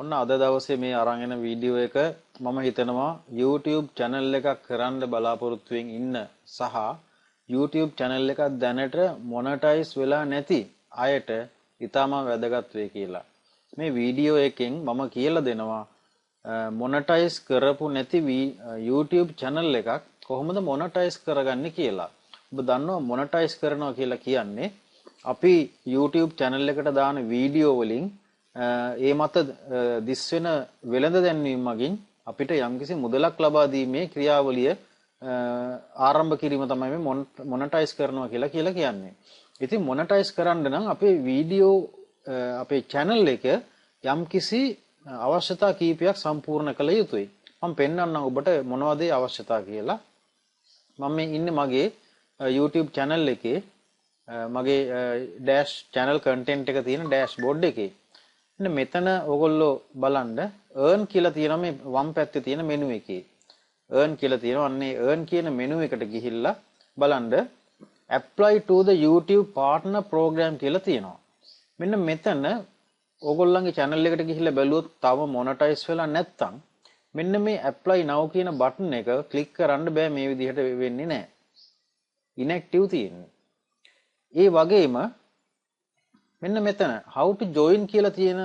ඔන්න අද දවසේ මේ අරන් එන වීඩියෝ එක මම හිතනවා YouTube channel එකක් කරන්න බලාපොරොත්තුෙන් ඉන්න සහ YouTube channel එකක් දැනට monetize වෙලා නැති අයට ඉතාම වැදගත් වෙයි කියලා. මේ වීඩියෝ එකෙන් මම කියලා දෙනවා monetize කරපු නැති YouTube channel එකක් කොහොමද monetize කරගන්නේ කියලා. ඔබ දන්නවා monetize කරනවා කියලා කියන්නේ අපි YouTube channel එකට දාන වීඩියෝ වලින් ඒ මත දිස් වෙන වෙළඳ දැන්වීම මගින් අපිට යම්කිසි මුදලක් ලබා දීමේ ක්‍රියාවලිය ආරම්භ කිරීම තමයි මේ මොනටයිස් කරනවා කියලා කියන්නේ. ඉතින් මොනටයිස් කරන්න නම් අපේ වීඩියෝ අපේ channel එක යම්කිසි අවශ්‍යතා කීපයක් සම්පූර්ණ කළ යුතුයි. මම පෙන්නන්නම් ඔබට මොනවද ඒ අවශ්‍යතා කියලා. මම මේ ඉන්නේ මගේ YouTube channel එකේ මගේ dash channel content එක තියෙන dashboard එකේ. මෙතන ඔයගොල්ලෝ බලන්න earn කියලා තියෙනවා මේ වම් පැත්තේ තියෙන menu එකේ. earn කියලා තියෙනවා. අන්නේ earn කියන menu එකට ගිහිල්ලා බලන්න apply to the YouTube partner program කියලා තියෙනවා. මෙන්න මෙතන ඔයගොල්ලන්ගේ channel එකට ගිහිල්ලා බැලුවොත් තව monetize වෙලා නැත්නම් මෙන්න මේ apply now කියන button එක click කරන්න බෑ මේ විදිහට වෙන්නේ නැහැ. inactive තියෙන්නේ. ඒ වගේම මෙන්න මෙතන how to join කියලා තියෙන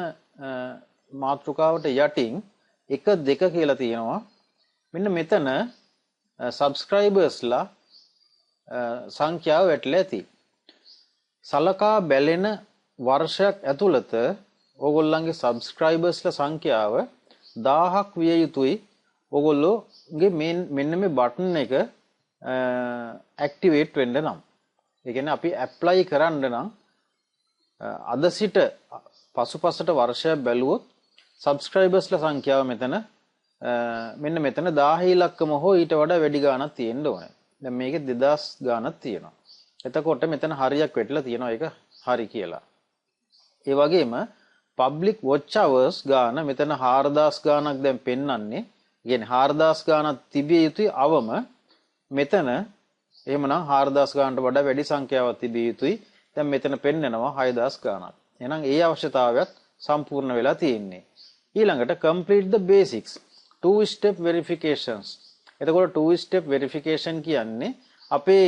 මාතෘකාවට යටින් 1 2 කියලා තියෙනවා. මෙන්න මෙතන subscribersලා සංඛ්‍යාව වැටලා ඇති. සලකා බැලෙන වර්ෂයක් ඇතුළත ඕගොල්ලන්ගේ subscribersලා සංඛ්‍යාව 1000ක් විය යුතුයි. ඕගොල්ලෝගේ මෙන්න මේ බටන් එක activate වෙන්න නම්. ඒ කියන්නේ අපි apply කරන්න නම් අද සිට පසුපසට වර්ෂයක් බැලුවොත් subscribersලා සංඛ්‍යාව මෙන්න මෙතන 1000 ඉලක්කම හෝ ඊට වඩා වැඩි ගාණක් තියෙන්න ඕනේ. දැන් මේකේ 2000 ගාණක් තියෙනවා. එතකොට මෙතන හරියක් වෙట్లా තියෙනවා ඒක හරි කියලා. ඒ වගේම public watch hours ගාණ මෙතන 4000 ගාණක් දැන් පෙන්වන්නේ. කියන්නේ 4000 ගාණක් තිබිය යුතුයි අවම මෙතන එහෙමනම් 4000 ගාණට වඩා වැඩි සංඛ්‍යාවක් තිබිය යුතුයි. දැන් මෙතන පෙන්නනවා 6000 ගාණක්. එහෙනම් ඒ අවශ්‍යතාවයත් සම්පූර්ණ වෙලා තියෙන්නේ. ඊළඟට complete the basics two step verifications. එතකොට two step verification කියන්නේ අපේ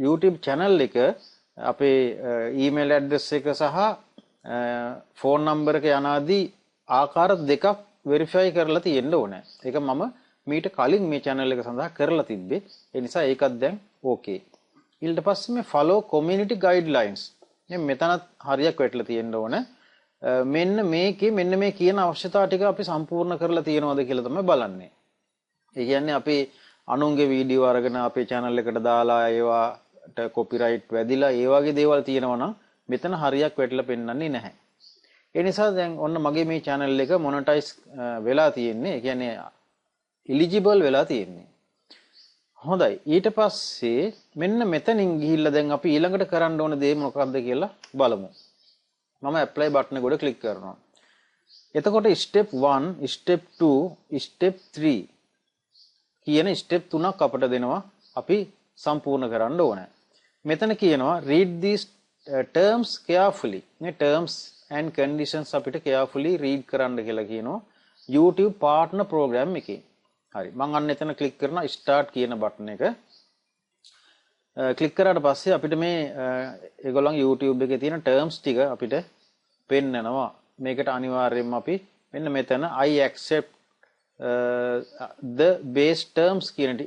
YouTube channel එක අපේ email address එක සහ phone number එක යනාදී ආකාර දෙකක් verify කරලා තියෙන්න ඕනේ. ඒක මම මීට කලින් මේ channel එක සඳහා කරලා තිබ්බේ. ඒ නිසා ඒකත් දැන් okay. ඊට පස්සේ මේ follow community guidelines. මෙතනත් හරියක් වැටලා තියෙන්න ඕන. මෙන්න මේ කියන අවශ්‍යතා ටික අපි සම්පූර්ණ කරලා තියෙනවද කියලා තමයි බලන්නේ. ඒ කියන්නේ අපි අනුන්ගේ වීඩියෝ අරගෙන අපේ channel එකට දාලා ඒවට copyright වැදිලා ඒ වගේ දේවල් තියෙනවා නම් මෙතන හරියක් වැටලා පෙන්වන්නේ නැහැ. ඒ නිසා දැන් ඔන්න මගේ මේ channel එක monetize වෙලා තියෙන්නේ. ඒ කියන්නේ eligible වෙලා තියෙන්නේ. හොඳයි ඊට පස්සේ මෙන්න මෙතනින් ගිහිල්ලා දැන් අපි ඊළඟට කරන්න ඕන දේ මොකක්ද කියලා බලමු. මම apply button එක උඩ click කරනවා. එතකොට step 1, step 2, step 3 කියන step 3ක් අපට දෙනවා අපි සම්පූර්ණ කරන්න ඕන. මෙතන කියනවා read these terms carefully. මේ terms and conditions අපිට carefully read කරන්න කියලා කියනවා YouTube partner program එකේ. හරි මම අන්න එතන ක්ලික් කරනවා start කියන බටන් එක. ක්ලික් කරාට පස්සේ අපිට මේ ඒගොල්ලන් YouTube එකේ තියෙන terms ටික අපිට පෙන්නනවා. මේකට අනිවාර්යයෙන්ම අපි මෙන්න මෙතන I accept the base terms කියන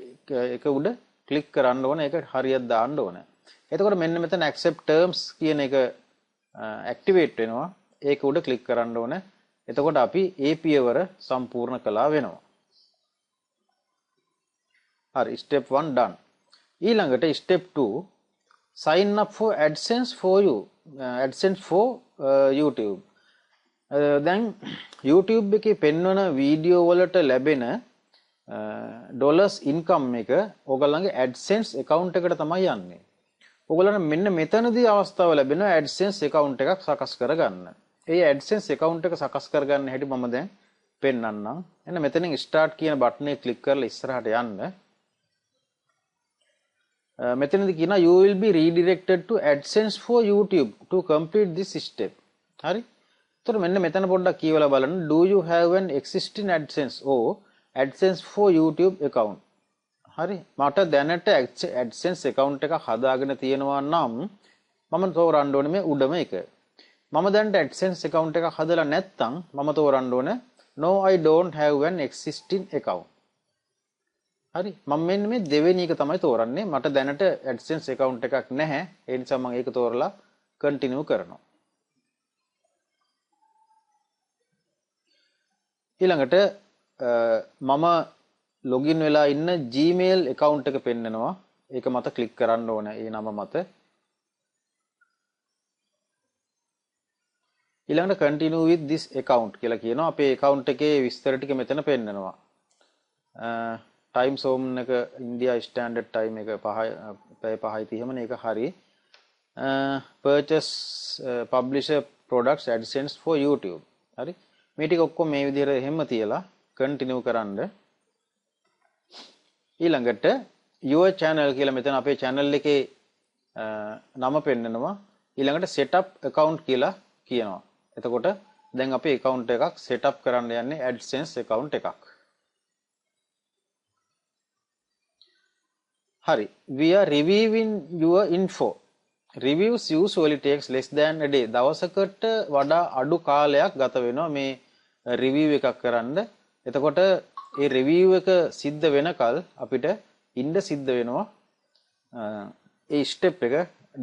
එක උඩ ක්ලික් කරන්න ඕන. ඒක හරියට දාන්න ඕන. එතකොට මෙන්න මෙතන accept terms කියන එක activate වෙනවා. ඒක උඩ ක්ලික් කරන්න ඕන. එතකොට අපි ඒ පියවර සම්පූර්ණ කළා වෙනවා. හරි step 1 done. ඊළඟට step 2 sign up for AdSense for YouTube. දැන් YouTube එකේ පෙන්වන වීඩියෝ වලට ලැබෙන dollars income එක ඔයගොල්ලන්ගේ AdSense account එකට තමයි යන්නේ. ඔයගොල්ලන්ට මෙන්න මෙතනදී අවස්ථාව ලැබෙනවා AdSense account එකක් සකස් කරගන්න. ඒ AdSense account එක සකස් කරගන්න හැටි මම දැන් පෙන්නන්නම්. එන්න මෙතනින් start කියන බටන් එක ක්ලික් කරලා ඉස්සරහට යන්න. මෙතනදී කියනවා you will be redirected to AdSense for YouTube to complete this step. හරි. එතකොට මෙන්න මෙතන පොඩ්ඩක් කියවලා බලන්න. Do you have an existing AdSense or AdSense for YouTube account? හරි. මට දැනට AdSense account එකක් හදාගෙන තියෙනවා නම් මම තෝරන්න ඕනේ මේ උඩම එක. මම දැනට AdSense account එකක් හදලා නැත්නම් මම තෝරන්න ඕනේ no I don't have an existing account. හරි. මම මෙන්න මේ දෙවෙනි එක තමයි තෝරන්නේ. මට දැනට AdSense account එකක් නැහැ. ඒ නිසා මම ඒක තෝරලා continue කරනවා. ඊළඟට මම login වෙලා ඉන්න Gmail account එක පෙන්නනවා. ඒක මත ක්ලික් කරන්න ඕනේ. ඒ නම මත. ඊළඟට continue with this account කියලා කියනවා. අපේ account එකේ විස්තර ටික මෙතන පෙන්නනවා. time zone එක India standard time එක 5:30 එහෙමනේ ඒක හරි. purchase publisher products AdSense for YouTube. හරි. මේ ටික ඔක්කොම මේ විදිහට එහෙම තියලා continue කරන්න. ඊළඟට your channel කියලා මෙතන අපේ channel එකේ නම පෙන්නනවා. ඊළඟට setup account කියලා කියනවා. එතකොට දැන් අපි account එකක් setup කරන්න යන්නේ AdSense account එකක්. හරි. We are reviewing your info. Reviews usually takes less than a day. දවසකට වඩා අඩු කාලයක් ගත වෙනවා මේ review එකක් කරන්න. එතකොට ඒ review එක සිද්ධ වෙනකල් අපිට ඉන්න සිද්ධ වෙනවා ඒ step එක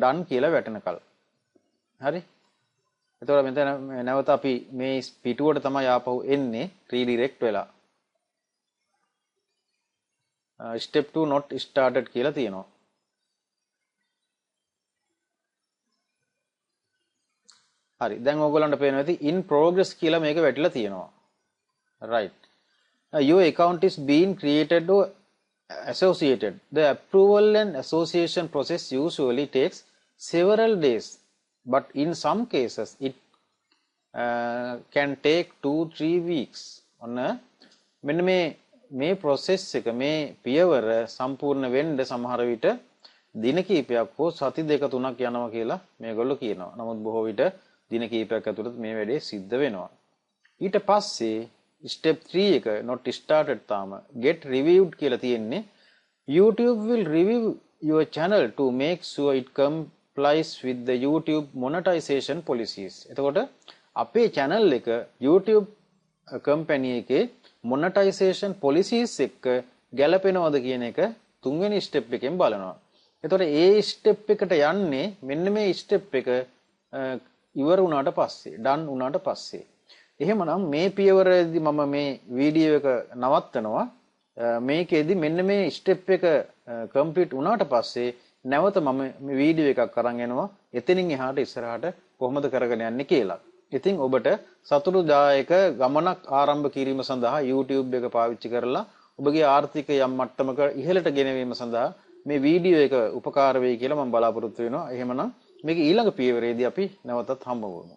done කියලා වැටෙනකල්. හරි. එතකොට මෙතන නැවත අපි මේ පිටුවට තමයි ආපහු එන්නේ redirect වෙලා. step 2 not started කියලා තියෙනවා. හරි. දැන් ඕගොල්ලන්ට පේනවා ඇති in progress කියලා මේක වැටිලා තියෙනවා. right. Your account is being created or associated. The approval and association process usually takes several days, but in some cases it can take 2-3 weeks. ඔන්න මෙන්න මේ process එක මේ පියවර සම්පූර්ණ වෙන්න සමහර විට දින කිහිපයක් හෝ සති දෙක තුනක් යනවා කියලා මේගොල්ලෝ කියනවා. නමුත් බොහෝ විට දින කිහිපයක් ඇතුළත මේ වැඩේ සිද්ධ වෙනවා. ඊට පස්සේ step 3 එක not started තාම get reviewed කියලා තියෙන්නේ. YouTube will review your channel to make sure it complies with the YouTube monetization policies. එතකොට අපේ channel එක YouTube company එකේ monetization policies එක්ක ගැලපෙනවද කියන එක තුන්වෙනි step එකෙන් බලනවා. එතකොට ඒ step එකට යන්නේ මෙන්න මේ step එක ඉවර වුණාට පස්සේ done වුණාට පස්සේ. එහෙමනම් මේ පියවරේදී මම මේ වීඩියෝ එක නවත්තනවා. මේකෙදි මෙන්න මේ ස්ටෙප් එක කම්ප්ලීට් වුණාට පස්සේ නැවත මම මේ වීඩියෝ එකක් අරන් එනවා. එතනින් එහාට ඉස්සරහට කොහොමද කරගෙන යන්නේ කියලා. ඉතින් ඔබට සතුටුදායක ගමනක් ආරම්භ කිරීම සඳහා YouTube එක පාවිච්චි කරලා ඔබගේ ආර්ථිකය යම් මට්ටමක ඉහළට ගෙනවීම සඳහා මේ වීඩියෝ එක උපකාර වෙයි කියලා මම බලාපොරොත්තු වෙනවා. එහෙමනම් මේක ඊළඟ පියවරේදී අපි නැවතත් හම්බ වෙමු.